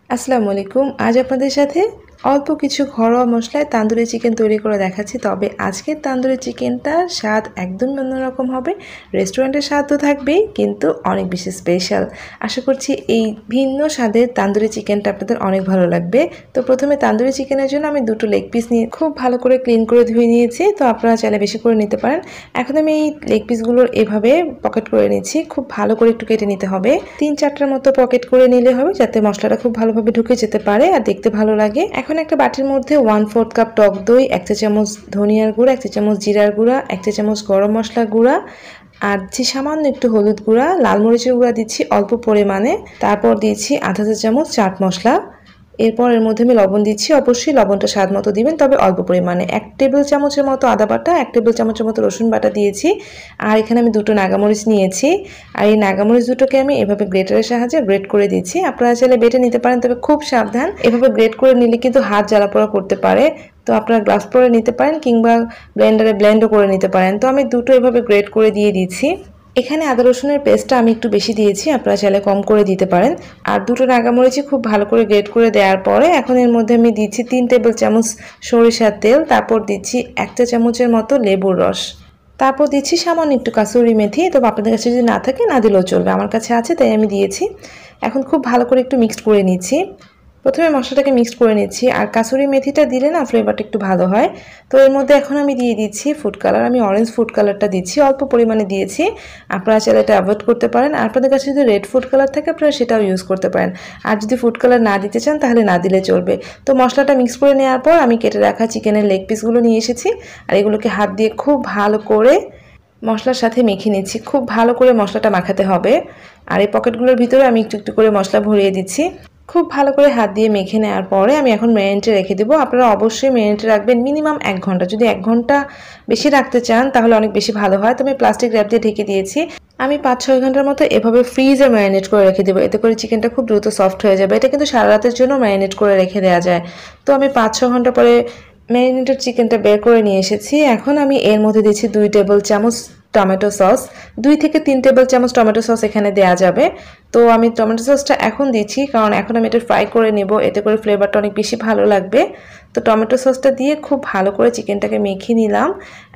আসসালামু আলাইকুম। আজ আপনাদের সাথে অল্প কিছু ঘরোয়া মশলায় তান্দুরি চিকেন তৈরি করে দেখাচ্ছি। তবে আজকের তান্দুরি চিকেনটার স্বাদ একদম অন্যরকম হবে। রেস্টুরেন্টের স্বাদ তো থাকবেই, কিন্তু অনেক বেশি স্পেশাল। আশা করছি এই ভিন্ন স্বাদের তান্দুরি চিকেনটা আপনাদের অনেক ভালো লাগবে। তো প্রথমে তান্দুরি চিকেনের জন্য আমি দুটো লেগ পিস নিয়ে খুব ভালো করে ক্লিন করে ধুয়ে নিয়েছি। তো আপনারা চাইলে বেশি করে নিতে পারেন। এখন আমি এই লেগ পিসগুলোর এভাবে পকেট করে নিচ্ছি। খুব ভালো করে একটু কেটে নিতে হবে। 3-4টার মতো পকেট করে নিলে হবে, যাতে মশলাটা খুব ভালোভাবে ঢুকে যেতে পারে আর দেখতে ভালো লাগে। এখন একটা বাটির মধ্যে 1/4 কাপ টক দই, 1 চা চামচ ধনিয়ার গুঁড়া, 1 চা চামচ জিরার গুঁড়া, 1 চা চামচ গরম মশলা গুঁড়া আর দিচ্ছি সামান্য একটু হলুদ গুঁড়া, লাল মরিচের গুঁড়া দিচ্ছি অল্প পরিমাণে, তারপর দিচ্ছি আধা চা চামচ চাট মশলা। এরপর এর মধ্যে আমি লবণ দিচ্ছি। অবশ্যই লবণটা স্বাদ মতো দিবেন, তবে অল্প পরিমাণে। 1 টেবিল চামচের মতো আদা বাটা, 1 টেবিল চামচের মতো রসুন বাটা দিয়েছি। আর এখানে আমি দুটো নাগামরিচ নিয়েছি। আর এই নাগামরিচ দুটোকে আমি এভাবে গ্রেটারের সাহায্যে গ্রেট করে দিচ্ছি। আপনারা চাইলে বেটে নিতে পারেন, তবে খুব সাবধান। এভাবে গ্রেট করে নিলে কিন্তু হাত জ্বালাপোড়া করতে পারে। তো আপনারা গ্লাভস পরে নিতে পারেন, কিংবা ব্লেন্ডারে ব্লেন্ডও করে নিতে পারেন। তো আমি দুটো এভাবে গ্রেট করে দিয়ে দিচ্ছি। এখানে আদা রসুনের পেস্টটা আমি একটু বেশি দিয়েছি, আপনারা চাইলে কম করে দিতে পারেন। আর দুটো নাগামরিচি খুব ভালো করে গ্রেট করে দেওয়ার পরে এখন এর মধ্যে আমি দিচ্ছি 3 টেবিল চামচ সরিষার তেল, তারপর দিচ্ছি 1 চা চামচের মতো লেবুর রস, তারপর দিচ্ছি সামান্য একটু কাসুরি মেথি। তবে আপনাদের কাছে যদি না থাকে না দিলেও চলবে, আমার কাছে আছে তাই আমি দিয়েছি। এখন খুব ভালো করে একটু মিক্সড করে নিচ্ছি। প্রথমে মশলাটাকে মিক্সড করে নিচ্ছি, আর কাসুরি মেথিটা দিলে না ফ্লেভারটা একটু ভালো হয়। তো এর মধ্যে এখন আমি দিয়ে দিচ্ছি ফুড কালার। আমি অরেঞ্জ ফুড কালারটা দিচ্ছি, অল্প পরিমাণে দিয়েছি। আপনারা চাইলে এটা অ্যাভয়েড করতে পারেন। আর আপনাদের কাছে যদি রেড ফুড কালার থাকে আপনারা সেটাও ইউজ করতে পারেন। আর যদি ফুড কালার না দিতে চান তাহলে না দিলে চলবে। তো মশলাটা মিক্স করে নেওয়ার পর আমি কেটে রাখা চিকেনের লেগ পিসগুলো নিয়ে এসেছি, আর এগুলোকে হাত দিয়ে খুব ভালো করে মশলার সাথে মেখে নিচ্ছি। খুব ভালো করে মশলাটা মাখাতে হবে। আর এই পকেটগুলোর ভিতরে আমি একটু একটু করে মশলা ভরিয়ে দিচ্ছি। খুব ভালো করে হাত দিয়ে মেখে নেওয়ার পরে আমি এখন ম্যারিনেটে রেখে দেবো। আপনারা অবশ্যই ম্যারিনেটে রাখবেন মিনিমাম 1 ঘন্টা। যদি 1 ঘন্টা বেশি রাখতে চান তাহলে অনেক বেশি ভালো হয়। তো আমি প্লাস্টিক র্যাপ দিয়ে ঢেকে দিয়েছি। আমি 5-6 ঘন্টার মতো এভাবে ফ্রিজে ম্যারিনেট করে রেখে দেবো। এতে করে চিকেনটা খুব দ্রুত সফট হয়ে যাবে। এটা কিন্তু সারা রাতের জন্য ম্যারিনেট করে রেখে দেওয়া যায়। তো আমি 5-6 ঘন্টা পরে ম্যারিনেটেড চিকেনটা বের করে নিয়ে এসেছি। এখন আমি এর মধ্যে দিচ্ছি 2 টেবিল চামচ টমেটো সস। 2 থেকে 3 টেবিল চামচ টমেটো সস এখানে দেওয়া যাবে। তো আমি টমেটো সসটা এখন দিচ্ছি, কারণ এখন আমি এটা ফ্রাই করে নেব, এতে করে ফ্লেভারটা অনেক বেশি ভালো লাগবে। তো টমেটো সসটা দিয়ে খুব ভালো করে চিকেনটাকে মেখে নিলাম।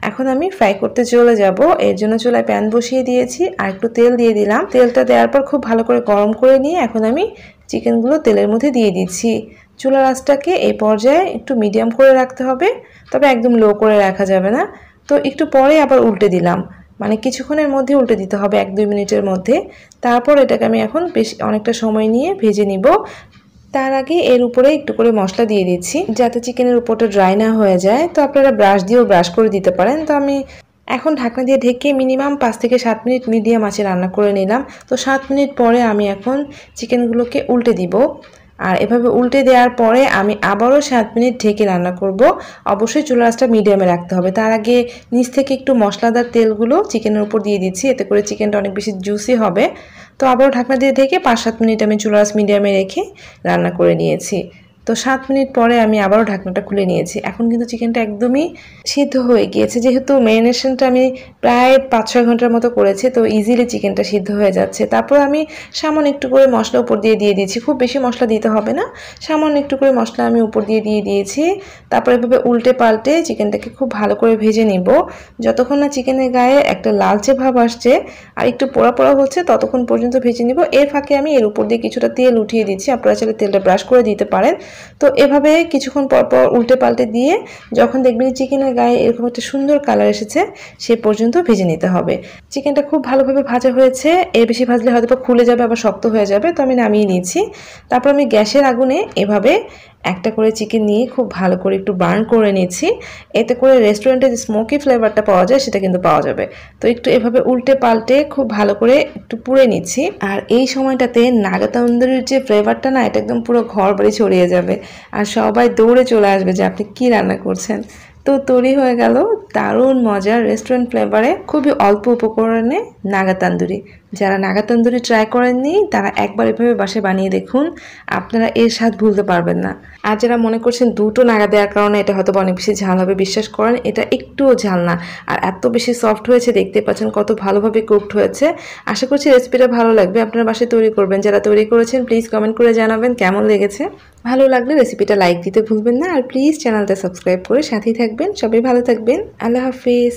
এখন আমি ফ্রাই করতে চলে যাব। এর জন্য চুলায় প্যান বসিয়ে দিয়েছি, আর একটু তেল দিয়ে দিলাম। তেলটা দেওয়ার পর খুব ভালো করে গরম করে নিয়ে এখন আমি চিকেনগুলো তেলের মধ্যে দিয়ে দিচ্ছি। চুলার আঁচটাকে এই পর্যায়ে একটু মিডিয়াম করে রাখতে হবে, তবে একদম লো করে রাখা যাবে না। তো একটু পরে আবার উল্টে দিলাম, মানে কিছুক্ষণের মধ্যে উল্টে দিতে হবে, 1-2 মিনিটের মধ্যে। তারপর এটাকে আমি এখন বেশ অনেকটা সময় নিয়ে ভেজে নিব। তার আগে এর উপরে একটু করে মশলা দিয়ে দিচ্ছি, যাতে চিকেনের উপরটা ড্রাই না হয়ে যায়। তো আপনারা ব্রাশ দিয়েও ব্রাশ করে দিতে পারেন। তো আমি এখন ঢাকনা দিয়ে ঢেকে মিনিমাম 5 থেকে 7 মিনিট মিডিয়াম আঁচে রান্না করে নিলাম। তো 7 মিনিট পরে আমি এখন চিকেনগুলোকে উল্টে দিব। আর এভাবে উল্টে দেওয়ার পরে আমি আবারও 7 মিনিট ঢেকে রান্না করব। অবশ্যই চুলার আঁচটা মিডিয়ামে রাখতে হবে। তার আগে নিচ থেকে একটু মশলাদার তেলগুলো চিকেনের উপর দিয়ে দিচ্ছি, এতে করে চিকেনটা অনেক বেশি জুসি হবে। তো আবারও ঢাকনা দিয়ে ঢেকে 5-7 মিনিট আমি চুলার আঁচ মিডিয়ামে রেখে রান্না করে নিয়েছি। তো 7 মিনিট পরে আমি আবারও ঢাকনাটা খুলে নিয়েছি। এখন কিন্তু চিকেনটা একদমই সিদ্ধ হয়ে গিয়েছে। যেহেতু ম্যারিনেশনটা আমি প্রায় 5-6 ঘন্টার মতো করেছি, তো ইজিলি চিকেনটা সিদ্ধ হয়ে যাচ্ছে। তারপর আমি সামান্য একটু করে মশলা উপর দিয়ে দিয়েছি। খুব বেশি মশলা দিতে হবে না, সামান্য একটু করে মশলা আমি উপর দিয়ে দিয়েছি। তারপর এভাবে উল্টে পাল্টে চিকেনটাকে খুব ভালো করে ভেজে নিব। যতক্ষণ না চিকেনের গায়ে একটা লালচে ভাব আসছে আর একটু পোড়া পোড়া হচ্ছে, ততক্ষণ পর্যন্ত ভেজে নিব। এর ফাঁকে আমি এর উপর দিয়ে কিছুটা তেল উঠিয়ে দিচ্ছি। আপনারা চাইলে তেলটা ব্রাশ করে দিতে পারেন। তো এভাবে কিছুক্ষণ পর পর উল্টে পাল্টে দিয়ে যখন দেখবেন চিকেনের গায়ে এরকম একটা সুন্দর কালার এসেছে, সে পর্যন্ত ভেজে নিতে হবে। চিকেনটা খুব ভালোভাবে ভাজা হয়েছে। এর বেশি ভাজলে হয়তো খুলে যাবে, আবার শক্ত হয়ে যাবে। তো আমি নামিয়ে নিয়েছি। তারপর আমি গ্যাসের আগুনে এভাবে একটা করে চিকেন নিয়ে খুব ভালো করে একটু বার্ন করে নিচ্ছি। এতে করে রেস্টুরেন্টে যে স্মোকি ফ্লেভারটা পাওয়া যায় সেটা কিন্তু পাওয়া যাবে। তো একটু এভাবে উল্টে পাল্টে খুব ভালো করে একটু পুড়ে নিচ্ছি। আর এই সময়টাতে নাগা তন্দুরির যে ফ্লেভারটা না, এটা একদম পুরো ঘর বাড়ি ছড়িয়ে যাবে, আর সবাই দৌড়ে চলে আসবে যে আপনি কি রান্না করছেন। তো তৈরি হয়ে গেল দারুণ মজার রেস্টুরেন্ট ফ্লেভারে খুবই অল্প উপকরণে নাগা তান্দুরি। যারা নাগা তন্দুরি ট্রাই করেননি তারা একবার এভাবে বাসায় বানিয়ে দেখুন, আপনারা এর স্বাদ ভুলতে পারবেন না। আর যারা মনে করছেন দুটো নাগা দেওয়ার কারণে এটা হয়তো অনেক বেশি ঝাল হবে, বিশ্বাস করেন এটা একটুও ঝাল না। আর এত বেশি সফট হয়েছে, দেখতে পাচ্ছেন কত ভালোভাবে কুকড হয়েছে। আশা করছি রেসিপিটা ভালো লাগবে, আপনারা বাসায় তৈরি করবেন। যারা তৈরি করেছেন প্লিজ কমেন্ট করে জানাবেন কেমন লেগেছে। ভালো লাগলে রেসিপিটা লাইক দিতে ভুলবেন না, আর প্লিজ চ্যানেলটা সাবস্ক্রাইব করে সাথেই থাকবেন। সবাই ভালো থাকবেন, আল্লাহ হাফিজ।